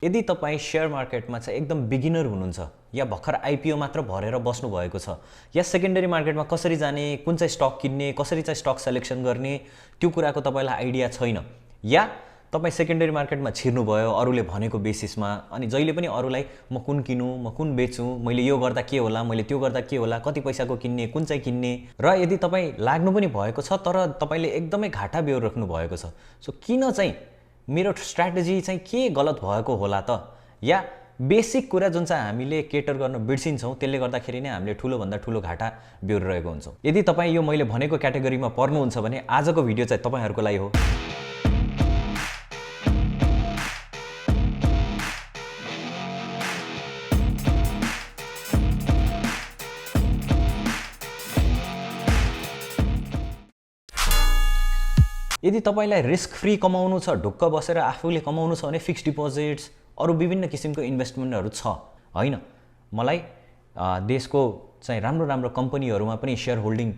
यदि तपाईं शेयर मार्केटमा चाहिँ एकदम बिगिनर हुनुहुन्छ या भर्खर आइपिओ मात्र भरेर बस्नु भएको छ या सेकेन्डरी मार्केटमा कसरी जाने, कुन चाहिँ स्टक किन्ने, कसरी चाहिँ स्टक सिलेक्सन गर्ने त्यो कुराको तपाईलाई आइडिया छैन या तपाई सेकेन्डरी मार्केटमा छिर्नु भयो अरूले भनेको बेसिसमा अनि जहिले पनि अरूलाई म कुन किन्नु, म कुन बेच्छु, मैले यो गर्दा के होला, मैले त्यो गर्दा के होला, कति पैसाको किन्ने, कुन चाहिँ किन्ने र यदि तपाई लाग्नु पनि भएको छ तर तपाईले एकदमै घाटा बेहोर्नु भएको छ। सो किन चाहिँ मेरो स्ट्र्याटेजी चाहिँ के गलत भएको होला त या बेसिक कुरा जुन चाहिँ हामीले केटर गर्न बिर्सिन्छौँ त्यसले गर्दाखेरि नै हामीले ठुलो भन्दा ठुलो घाटा बेहोरिरहेको हुन्छौँ। यदि तपाईँ यो मैले भनेको क्याटेगोरीमा पर्नुहुन्छ भने आजको भिडियो चाहिँ तपाईहरुको लागि हो। यदि तपाईलाई रिस्क फ्री कमाउनु छ, ढुक्क बसेर आफूले कमाउनु छ भने फिक्स्ड डिपोजिट्स अरु विभिन्न किसिमको इन्भेस्टमेन्टहरु छ हैन। मलाई देशको चाहिँ राम्रो राम्रो कम्पनीहरुमा पनि शेयर होल्डिङ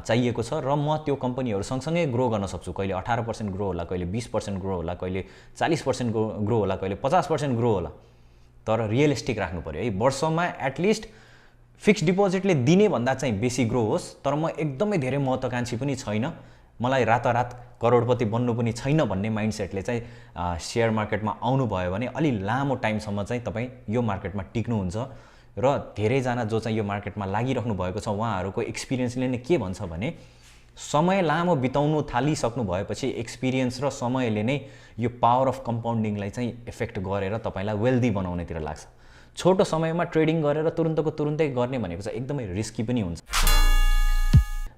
चाहिएको छ र म त्यो कम्पनीहरु सँगसँगै ग्रो गर्न सक्छु। कहिले 18% ग्रो होला, कहिले 20% ग्रो होला, कहिले 40% ग्रो होला, कहिले 50% ग्रो होला। तर रियलिस्टिक राख्नु पर्यो है। वर्षमा एटलिस्ट फिक्स्ड डिपोजिटले दिने भन्दा चाहिँ बेसी ग्रो होस्। तर म एकदमै धेरै महत्त्वकांक्षी पनि छैन, मलाई रातारात करोडपति बन्नु पनि छैन भन्ने माइन्डसेटले चाहिँ शेयर मार्केटमा आउनु भयो भने अलि लामो टाइमसम्म चाहिँ तपाई यो मार्केटमा टिक्नुहुन्छ र धेरैजना जो चाहिँ यो मार्केटमा लागिराख्नु भएको छ उहाँहरुको एक्सपिरियन्सले नै के भन्छ भने समय लामो बिताउनु थालिसक्नु भएपछि एक्सपिरियन्स र समयले नै यो पावर अफ कम्पाउन्डिङलाई चाहिँ इफेक्ट गरेर तपाईलाई वेल्दी बनाउनेतिर लाग्छ। छोटो समयमा ट्रेडिङ गरेर तुरुन्तको तुरुन्तै गर्ने भनेको चाहिँ एकदमै रिस्की पनि हुन्छ।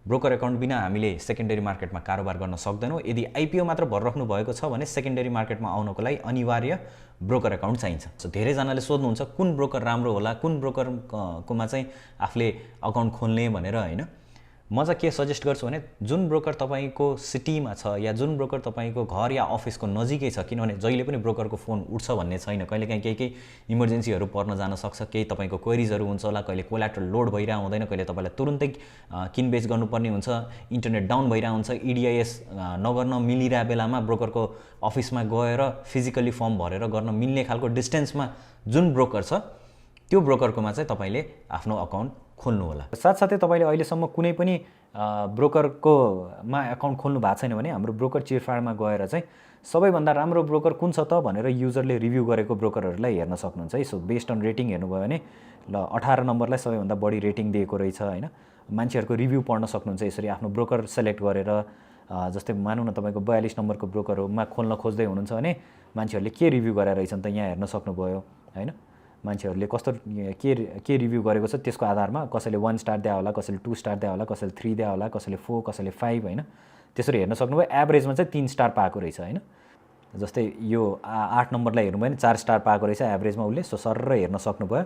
ब्रोकर अकाउन्ट बिना हामीले सेकेन्डरी मार्केटमा कारोबार गर्न सक्दैनौं। यदि आइपिओ मात्र भरिराख्नु भएको छ भने सेकेन्डरी मार्केटमा आउनको लागि अनिवार्य ब्रोकर अकाउन्ट चाहिन्छ। सो धेरै जनाले सोध्नुहुन्छ कुन ब्रोकर राम्रो होला, कुन ब्रोकरकोमा चाहिँ आफूले अकाउन्ट खोल्ने भनेर हैन। म चाहिँ के सजेस्ट गर्छु भने जुन ब्रोकर तपाईको सिटीमा छ या जुन ब्रोकर तपाईको घर या अफिसको नजिकै छ, किनभने जहिले पनि ब्रोकरको फोन उठ्छ भन्ने छैन। कहिलेकाहीँ केही इमर्जेन्सीहरु पर्न जान सक्छ, केही तपाईको क्वेरीजहरु हुन्छ होला, कहिले कोल्याटरल लोड भइरा हुँदैन, कहिले तपाईलाई तुरुन्तै किनबेच गर्नुपर्ने हुन्छ, इन्टरनेट डाउन भइरा हुन्छ, इडिआइएस नगर्न मिलिरा बेलामा ब्रोकरको अफिसमा गएर फिजिकली फर्म भरेर गर्न मिल्ने खालको डिस्टेन्समा जुन ब्रोकर छ त्यो ब्रोकरकोमा चाहिँ तपाईले आफ्नो अकाउन्ट खोल्नु होला। साथसाथै तपाईले अहिलेसम्म कुनै पनि ब्रोकरकोमा अकाउन्ट खोल्नु भएको छैन भने हाम्रो ब्रोकर चिरफाडमा गएर चाहिँ सबैभन्दा राम्रो ब्रोकर कुन छ त भनेर युजरले रिभ्यू गरेको ब्रोकरहरुलाई हेर्न सक्नुहुन्छ है। सो बेस्ड अन रेटिङ हेर्नुभयो भने ल 18 नम्बरलाई सबैभन्दा बढी रेटिङ दिएको रहेछ हैन। मान्छेहरुको रिभ्यू पढ्न सक्नुहुन्छ यसरी आफ्नो ब्रोकर सेलेक्ट गरेर। जस्तै मानौँ न तपाईको 42 नम्बरको ब्रोकरमा खोल्न खोज्दै हुनुहुन्छ भने मान्छेहरुले के रिभ्यू गरेर रहेछन् त यहाँ हेर्न सक्नुभयो हैन। मान्छेहरुले कस्तो के रिभ्यू गरेको छ त्यसको आधारमा कसैले 1 स्टार दिया होला, कसैले 2 स्टार दिया होला, कसैले 3 दिया होला, कसैले 4, कसैले 5 हैन। त्यसरी हेर्न सक्नुभयो। एभरेजमा चाहिँ 3 स्टार पाएको रहेछ हैन। जस्तै यो 8 नम्बरलाई हेर्नुभयो भने 4 स्टार पाएको रहेछ एभरेजमा उले। सो सरर हेर्न सक्नुभयो।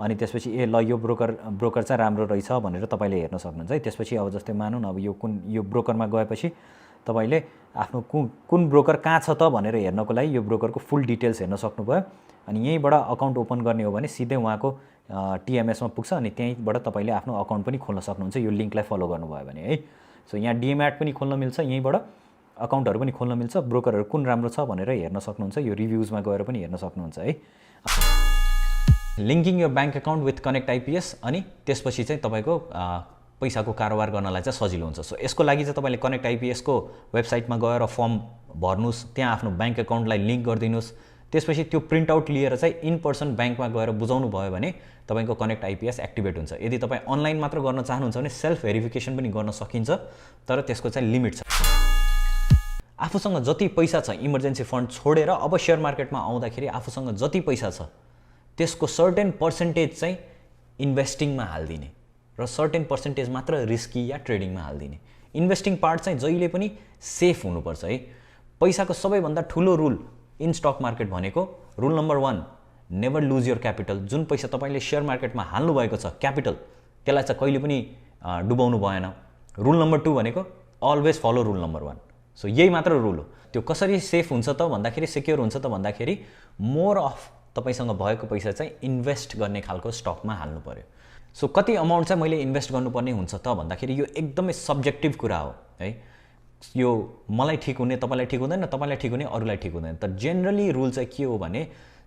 अनि त्यसपछि ए ल यो ब्रोकर चाहिँ राम्रो रहेछ भनेर तपाईले हेर्न सक्नुहुन्छ है। त्यसपछि अब जस्तै मानौँ न अब यो ब्रोकरमा गएपछि तपाईले आफ्नो कुन ब्रोकर कहाँ छ त भनेर हेर्नको लागि यो ब्रोकरको फुल डिटेल्स हेर्न सक्नुभयो। अनि यहीँबाट अकाउन्ट ओपन गर्ने हो भने सिधै उहाँको टिएमएसमा पुग्छ अनि त्यहीँबाट तपाईले आफ्नो अकाउन्ट पनि खोल्न सक्नुहुन्छ यो लिंकलाई फलो गर्नुभयो भने है। सो यहाँ डीमैट पनि खोल्न मिल्छ, यहीँबाट अकाउन्टहरु पनि खोल्न मिल्छ, ब्रोकरहरु कुन राम्रो छ भनेर हेर्न सक्नुहुन्छ। यो रिभ्युजमा गएर पनि हेर्न सक्नुहुन्छ है। Linking your bank account with connect IPS अनि त्यसपछि चाहिँ तपाईको पैसाको कारोबार गर्नलाई चाहिँ सजिलो हुन्छ। सो यसको लागि चाहिँ तपाईले कनेक्ट आइपीएस को वेबसाइटमा गएर फर्म भर्नुस्, त्यहाँ आफ्नो बैंक अकाउन्टलाई लिंक गरिदिनुस्। त्यसपछि त्यो प्रिन्ट आउट लिएर चाहिँ इन पर्सन बैंकमा गएर बुझाउनु भयो भने तपाईको कनेक्ट आइपीएस एक्टिभेट हुन्छ। यदि तपाई अनलाइन मात्र गर्न चाहनुहुन्छ भने सेल्फ भेरिफिकेसन पनि गर्न सकिन्छ, तर त्यसको चाहिँ लिमिट छ। आफूसँग जति पैसा छ इमर्जेन्सी फन्ड छोडेर अब शेयर मार्केटमा आउँदाखेरि आफूसँग जति पैसा छ त्यसको सर्टेन पर्सेन्टेज चाहिँ इन्भेस्टिङमा हाल्दिने र सर्टेन पर्सेन्टेज मात्र रिस्की या ट्रेडिङमा हाल्दिने। इन्भेस्टिङ पार्ट चाहिँ जहिले पनि सेफ हुनुपर्छ है। पैसाको सबैभन्दा ठुलो रुल इन स्टक मार्केट भनेको rule number 1 never lose your capital. जुन पैसा तपाईले शेयर मार्केटमा हाल्नु भएको छ क्यापिटल त्यसलाई चाहिँ कहिले पनि डुबाउनु भएन। रुल नम्बर 2 भनेको always follow rule number 1। So यही मात्र रुल हो। त्यो कसरी सेफ हुन्छ त भन्दाखेरि सिक्योर हुन्छ त भन्दाखेरि मोर अफ तपाईसँग भएको पैसा चाहिँ इन्भेस्ट गर्ने खालको स्टकमा हाल्नु पर्यो। सो कति अमाउन्ट चाहिँ मैले इन्भेस्ट गर्नुपर्ने हुन्छ त भन्दाखेरि यो एकदमै सब्जेक्टिभ कुरा हो है। यो मलाई ठीक हुने तपाईलाई ठीक हुँदैन, तपाईलाई ठीक हुने अरूलाई ठीक हुँदैन। त जेनरली रुल चाहिँ के हो भने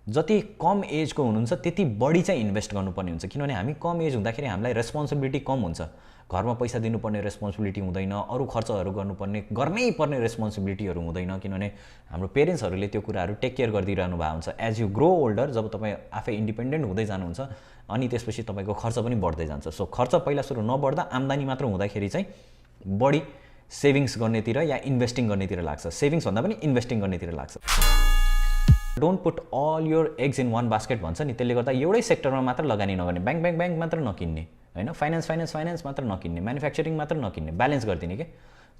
जति कम एजको हुनुहुन्छ त्यति बढी चाहिँ इन्भेस्ट गर्नुपर्ने हुन्छ, किनभने हामी कम एज हुँदाखेरि हामीलाई रेस्पोन्सिबिलिटी कम हुन्छ, घरमा पैसा दिनुपर्ने रेस्पोन्सिबिलिटी हुँदैन, अरू खर्चहरू गर्नै पर्ने रेस्पोन्सिबिलिटीहरू हुँदैन, किनभने हाम्रो पेरेन्ट्सहरूले त्यो कुराहरू टेक केयर गरिदिइरहनु भएको हुन्छ। एज यु ग्रो ओल्डर, जब तपाईँ आफै इन्डिपेन्डेन्ट हुँदै जानुहुन्छ अनि त्यसपछि तपाईँको खर्च पनि बढ्दै जान्छ। सो खर्च पहिला सुरु नबढ्दा आम्दानी मात्र हुँदाखेरि चाहिँ बढी सेभिङ्स गर्नेतिर या इन्भेस्टिङ गर्नेतिर लाग्छ, सेभिङ्स भन्दा पनि इन्भेस्टिङ गर्नेतिर लाग्छ। Don't put all your eggs in one basket भन्छ नि, त्यसले गर्दा एउटै सेक्टरमा मात्र लगानी नगर्ने, ब्याङ्क मात्र नकिन्ने हैन, फाइनेन्स मात्र नकिन्ने, म्यानुफ्याक्चरिङ मात्र नकिन्ने, ब्यालेन्स गरिदिने के,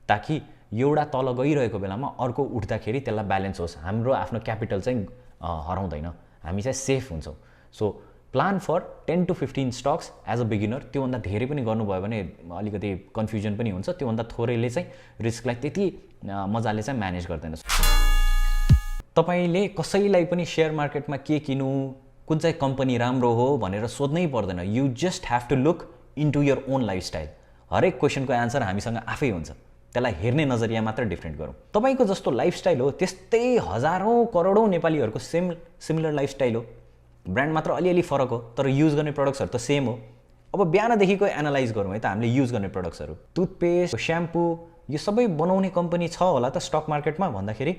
ताकि एउटा तल गइरहेको बेलामा अर्को उठ्दाखेरि त्यसलाई ब्यालेन्स होस्, हाम्रो आफ्नो क्यापिटल चाहिँ हराउँदैन, हामी चाहिँ सेफ हुन्छौँ। So plan for 10 to 15 stocks as a beginner. त्योभन्दा धेरै पनि गर्नुभयो भने अलिकति कन्फ्युजन पनि हुन्छ, त्योभन्दा थोरैले चाहिँ रिस्कलाई त्यति मजाले चाहिँ म्यानेज गर्दैन। तपाईँले कसैलाई पनि सेयर मार्केटमा के किनु, कुन चाहिँ कम्पनी राम्रो हो भनेर सोध्नै पर्दैन, you just have to look into your own lifestyle. हरेक क्वेसनको एन्सर हामीसँग आफै हुन्छ, त्यसलाई हेर्ने नजरिया मात्र डिफ्रेन्ट गरौँ। तपाईँको जस्तो लाइफस्टाइल हो त्यस्तै हजारौँ करोडौँ नेपालीहरूको सिमिलर लाइफस्टाइल हो, ब्रान्ड मात्र अलिअलि फरक हो, तर युज गर्ने प्रडक्ट्सहरू त सेम हो। अब बिहानदेखिको एनालाइज गरौँ है त, हामीले युज गर्ने प्रडक्ट्सहरू, टुथपेस्ट, स्याम्पू, यो सबै बनाउने कम्पनी छ होला त स्टक मार्केटमा भन्दाखेरि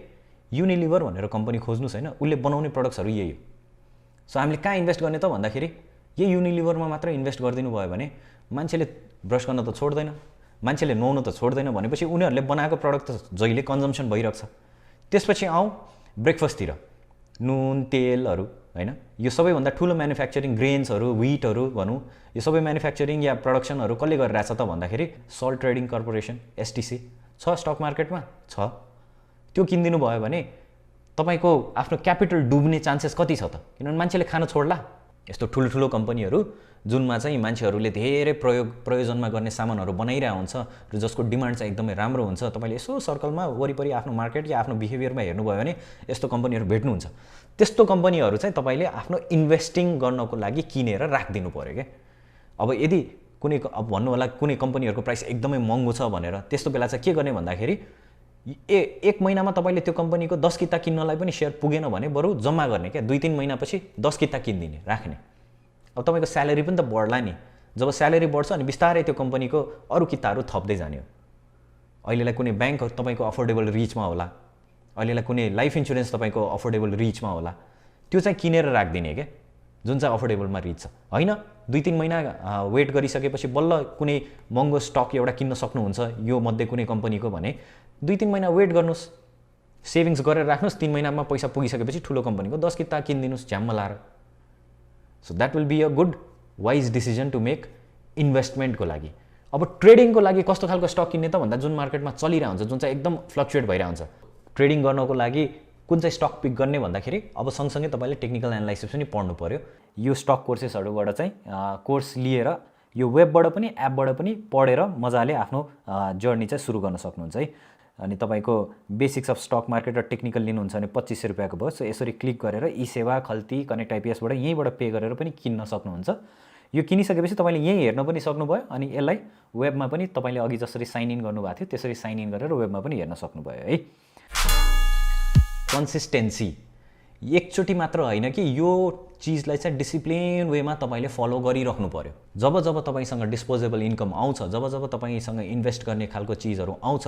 युनिलिभर भनेर कम्पनी खोज्नुहोस् होइन, उसले बनाउने प्रडक्ट्सहरू यही हो। सो हामीले कहाँ इन्भेस्ट गर्ने त भन्दाखेरि यही युनिलिभरमा मात्र इन्भेस्ट गरिदिनु भयो भने मान्छेले ब्रस गर्न त छोड्दैन, मान्छेले नुहाउन त छोड्दैन, भनेपछि उनीहरूले बनाएको प्रडक्ट त जहिले कन्जम्सन भइरहेको छ। त्यसपछि आउँ ब्रेकफास्टतिर, नुन तेलहरू होइन, यो सबैभन्दा ठुलो म्यानुफ्याक्चरिङ ग्रेन्सहरू, व्हिटहरू भनौँ, यो सबै म्यानुफ्याक्चरिङ या प्रडक्सनहरू कसले गरिरहेछ त भन्दाखेरि सल्ट ट्रेडिङ कर्पोरेसन एसटिसी छ स्टक मार्केटमा छ। त्यो किनिदिनु भयो भने तपाईँको आफ्नो क्यापिटल डुब्ने चान्सेस कति छ त, किनभने मान्छेले खान छोड्ला। यस्तो ठुलो कम्पनीहरू जुनमा चाहिँ मान्छेहरूले धेरै प्रयोजनमा गर्ने सामानहरू बनाइरहेको हुन्छ र जसको डिमान्ड चाहिँ एकदमै राम्रो हुन्छ, तपाईँले यसो सर्कलमा वरिपरि आफ्नो मार्केट या आफ्नो बिहेभियरमा हेर्नुभयो भने यस्तो कम्पनीहरू भेट्नुहुन्छ। त्यस्तो कम्पनीहरू चाहिँ तपाईँले आफ्नो इन्भेस्टिङ गर्नको लागि किनेर राखिदिनु पऱ्यो क्या। अब यदि कुनै अब भन्नु होला कुनै कम्पनीहरूको प्राइस एकदमै महँगो छ भनेर, त्यस्तो बेला चाहिँ के गर्ने भन्दाखेरि एक महिनामा तपाईँले त्यो कम्पनीको 10 किता किन्नलाई पनि सेयर पुगेन भने बरु जम्मा गर्ने क्या, 2-3 महिनापछि 10 किता किनिदिने राख्ने। अब तपाईँको स्यालेरी पनि त बढ्ला नि, जब स्यालेरी बढ्छ अनि बिस्तारै त्यो कम्पनीको अरू किताहरू थप्दै जाने हो। अहिलेलाई कुनै ब्याङ्क तपाईँको अफोर्डेबल रिचमा होला, अहिलेलाई कुनै लाइफ इन्सुरेन्स तपाईँको अफोर्डेबल रिचमा होला, त्यो चाहिँ किनेर राखिदिने क्या, जुन चाहिँ अफोर्डेबलमा रिच छ। होइन 2-3 महिना वेट गरिसकेपछि बल्ल कुनै महँगो स्टक एउटा किन्न सक्नुहुन्छ यो मध्ये कुनै कम्पनीको भने 2-3 महिना वेट गर्नुहोस्, सेभिङ्स गरेर राख्नुहोस्, 3 महिनामा पैसा पुगिसकेपछि ठुलो कम्पनीको 10 किता किनिदिनुहोस् झ्याम्म लाएर। So that will be a good wise decision to make इन्भेस्टमेन्टको लागि। अब ट्रेडिङको लागि कस्तो खालको स्टक किन्ने त भन्दा जुन मार्केटमा चलिरहेको हुन्छ, जुन चाहिँ एकदम फ्लक्चुएट भइरहेको हुन्छ, ट्रेडिङ गर्नको लागि कुन चाहिँ स्टक पिक गर्ने भन्दाखेरि अब सँगसँगै तपाईँले टेक्निकल एनालाइसिस पनि पढ्नु पऱ्यो। यो स्टक कोर्सेसहरूबाट चाहिँ कोर्स लिएर यो वेबबाट पनि एपबाट पनि पढेर मजाले आफ्नो जर्नी चाहिँ सुरु गर्न सक्नुहुन्छ है। अनि तपाईँको बेसिक्स अफ स्टक मार्केट र टेक्निकल लिनुहुन्छ भने 2500 रुपियाँको भयो। सो यसरी क्लिक गरेर ई सेवा, खल्ती, कनेक्ट आइपिएसबाट यहीँबाट पे गरेर पनि किन्न सक्नुहुन्छ। यो किनिसकेपछि तपाईँले यहीँ हेर्न पनि सक्नुभयो अनि यसलाई वेबमा पनि तपाईँले अघि जसरी साइन इन गर्नुभएको थियो त्यसरी साइन इन गरेर वेबमा पनि हेर्न सक्नुभयो है। कन्सिस्टेन्सी एकचोटि मात्र होइन कि यो चिजलाई चाहिँ डिसिप्लिन वेमा तपाईँले फलो गरिराख्नु पर्यो। जब जब तपाईँसँग डिस्पोजेबल इन्कम आउँछ, जब जब तपाईँसँग इन्भेस्ट गर्ने खालको चिजहरू आउँछ,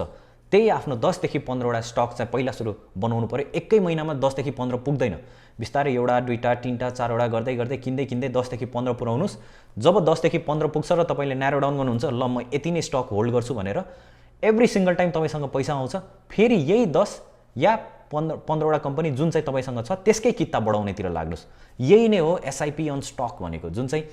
त्यही आफ्नो 10 देखि 15वटा स्टक चाहिँ पहिला सुरु बनाउनु पर्यो। एकै महिनामा 10 देखि 15 पुग्दैन, बिस्तारै एउटा, दुईटा, तीनटा, चारवटा गर्दै गर्दै किन्दै किन्दै 10 देखि 15 पुऱ्याउनुहोस्। जब 10 देखि 15 पुग्छ र तपाईँले न्यारो डाउन गर्नुहुन्छ, ल म यति नै स्टक होल्ड गर्छु भनेर, एभ्री सिंगल टाइम तपाईँसँग पैसा आउँछ, फेरि यही 10 या 15वटा कम्पनी जुन चाहिँ तपाईँसँग छ त्यसकै किता बढाउनेतिर लाग्नुहोस्। यही नै हो एसआइपी अन स्टक भनेको, जुन चाहिँ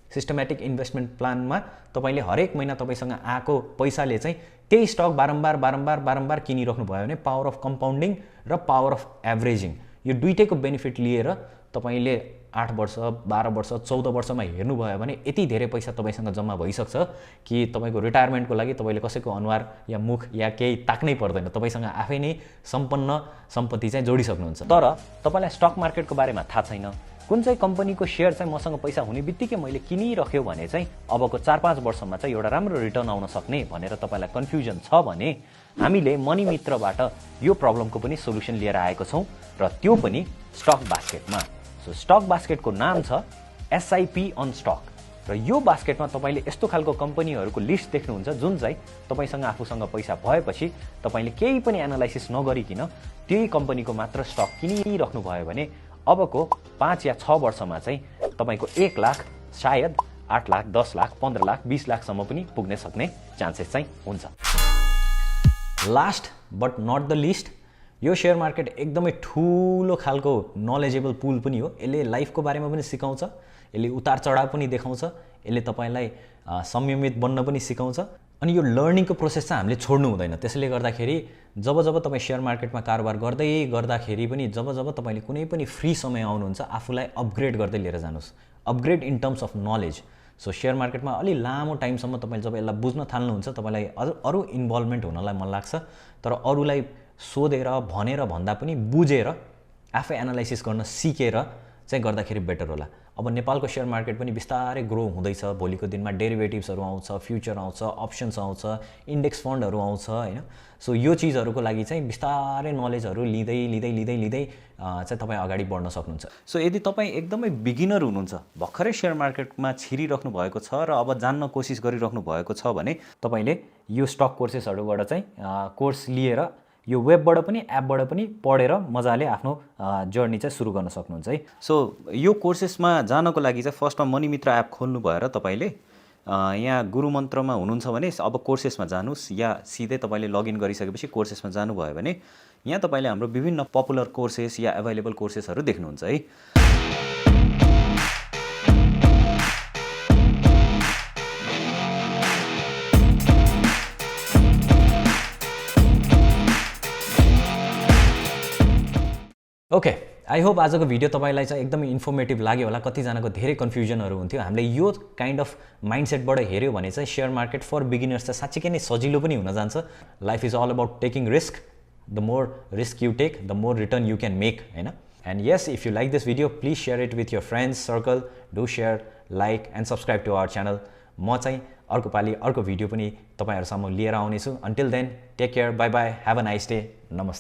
सिस्टमेटिक इन्भेस्टमेन्ट प्लानमा तपाईँले हरेक महिना तपाईँसँग आएको पैसाले चाहिँ त्यही स्टक बारम्बार किनिराख्नु भयो भने पावर अफ कम्पाउन्डिङ र पावर अफ एभरेजिङ यो दुईटैको बेनिफिट लिएर तपाईँले 8 वर्ष, 12 वर्ष, 14 वर्षमा हेर्नुभयो भने यति धेरै पैसा तपाईँसँग जम्मा भइसक्छ कि तपाईँको रिटायरमेन्टको लागि तपाईँले कसैको अनुहार या मुख या केही ताक्नै पर्दैन, तपाईँसँग आफै नै सम्पन्न सम्पत्ति चाहिँ जोडिसक्नुहुन्छ। तर तपाईँलाई स्टक मार्केटको बारेमा थाहा छैन, कुन चाहिँ कम्पनीको सेयर चाहिँ मसँग पैसा हुने बित्तिकै मैले किनिराख्यो भने चाहिँ अबको 4-5 वर्षमा चाहिँ एउटा राम्रो रिटर्न आउन सक्ने भनेर तपाईँलाई कन्फ्युजन छ भने हामीले मनी मित्रबाट यो प्रब्लमको पनि सोल्युसन लिएर आएको छौँ र त्यो पनि स्टक बास्केटमा। सो स्टक बास्केटको नाम छ एसआइपी अन स्टक र यो बास्केटमा तपाईले यस्तो खालको कम्पनीहरूको लिस्ट देख्नुहुन्छ जुन चाहिँ तपाईसँग आफूसँग पैसा भएपछि तपाईले केही पनि एनालाइसिस नगरिकिन त्यही कम्पनीको मात्र स्टक किनिराख्नु भयो भने अबको 5 या 6 वर्षमा चाहिँ तपाईको 1 लाख सायद 8 लाख 10 लाख 15 लाख 20 लाखसम्म पनि पुग्न सक्ने चान्सेस चाहिँ हुन्छ। Last but not the least, यो शेयर मार्केट एकदमै ठूलो खालको नलेजेबल पुल पनि हो। यसले लाइफको बारेमा पनि सिकाउँछ, यसले उतार चढाव पनि देखाउँछ, यसले तपाईलाई संयमित बन्न पनि सिकाउँछ। अनि यो लर्निङको प्रोसेस चाहिँ हामीले छोड्नु हुँदैन। त्यसैले गर्दाखेरि जब जब तपाईँ शेयर मार्केटमा कारोबार गर्दाखेरि पनि जब तपाईले कुनै पनि फ्री समय आउनुहुन्छ आफूलाई अपग्रेड गर्दै लिएर जानुहोस्। Upgrade in terms of knowledge. So share मार्केटमा अलि लामो टाइमसम्म तपाईले जब यसलाई बुझ्न थाल्नुहुन्छ तपाईलाई अरू इन्भल्भमेन्ट हुनलाई मन लाग्छ, तर अरूलाई सोधेर भनेर भन्दा पनि बुझेर आफै एनालाइसिस गर्न सिकेर चाहिँ गर्दाखेरि बेटर होला। अब नेपालको शेयर मार्केट पनि बिस्तारै ग्रो हुँदैछ। भोलिको दिनमा डेरिभेटिभ्सहरू आउँछ, फ्युचर आउँछ, अप्सन्स आउँछ, इन्डेक्स फन्डहरू आउँछ हैन। सो यो चीजहरूको लागि चाहिँ बिस्तारै नलेजहरू लिँदै चाहिँ तपाईँ अगाडि बढ्न सक्नुहुन्छ। सो यदि तपाईँ एकदमै बिगिनर हुनुहुन्छ, भर्खरै शेयर मार्केटमा छिरिराख्नु भएको छ र अब जान्न कोसिस गरिराख्नु भएको छ भने तपाईले यो स्टक कोर्सेसहरूबाट चाहिँ कोर्स लिएर यो वेबबाट पनि एपबाट पनि पढेर मजाले आफ्नो जर्नी चाहिँ सुरु गर्न सक्नुहुन्छ है। सो यो कोर्सेसमा जानको लागि चाहिँ फर्स्टमा मनी मित्र एप खोल्नु भएर तपाईले यहाँ गुरु मन्त्रमा हुनुहुन्छ भने अब कोर्सेसमा जानुस्, या सिधै तपाईले लगइन गरिसकेपछि कोर्सेसमा जानुभयो भने यहाँ तपाईले हाम्रो विभिन्न पपुलर कोर्सेस या अवेलेबल कोर्सेसहरू देख्नुहुन्छ है। ओके, आई होप आजको भिडियो तपाईलाई चाहिँ एकदमै इन्फर्मेटिभ लाग्यो होला। कतिजनाको धेरै कन्फ्युजनहरू हुन्थ्यो। हामीले यो काइन्ड अफ माइन्डसेटबाट हेऱ्यो भने चाहिँ शेयर मार्केट फर बिगिनर्स चाहिँ साँच्चीकै नै सजिलो पनि हुन जान्छ। Life is all about taking risk. The more risk you take the more return you can make हैन। And yes, if you like this video please share it with your friends circle. Do share, like and subscribe to our channel. म चाहिँ अर्को पालि अर्को video पनि तपाईहरुसम्म लिएर आउनेछु। Until then take care, bye bye, have a nice day, नमस्ते।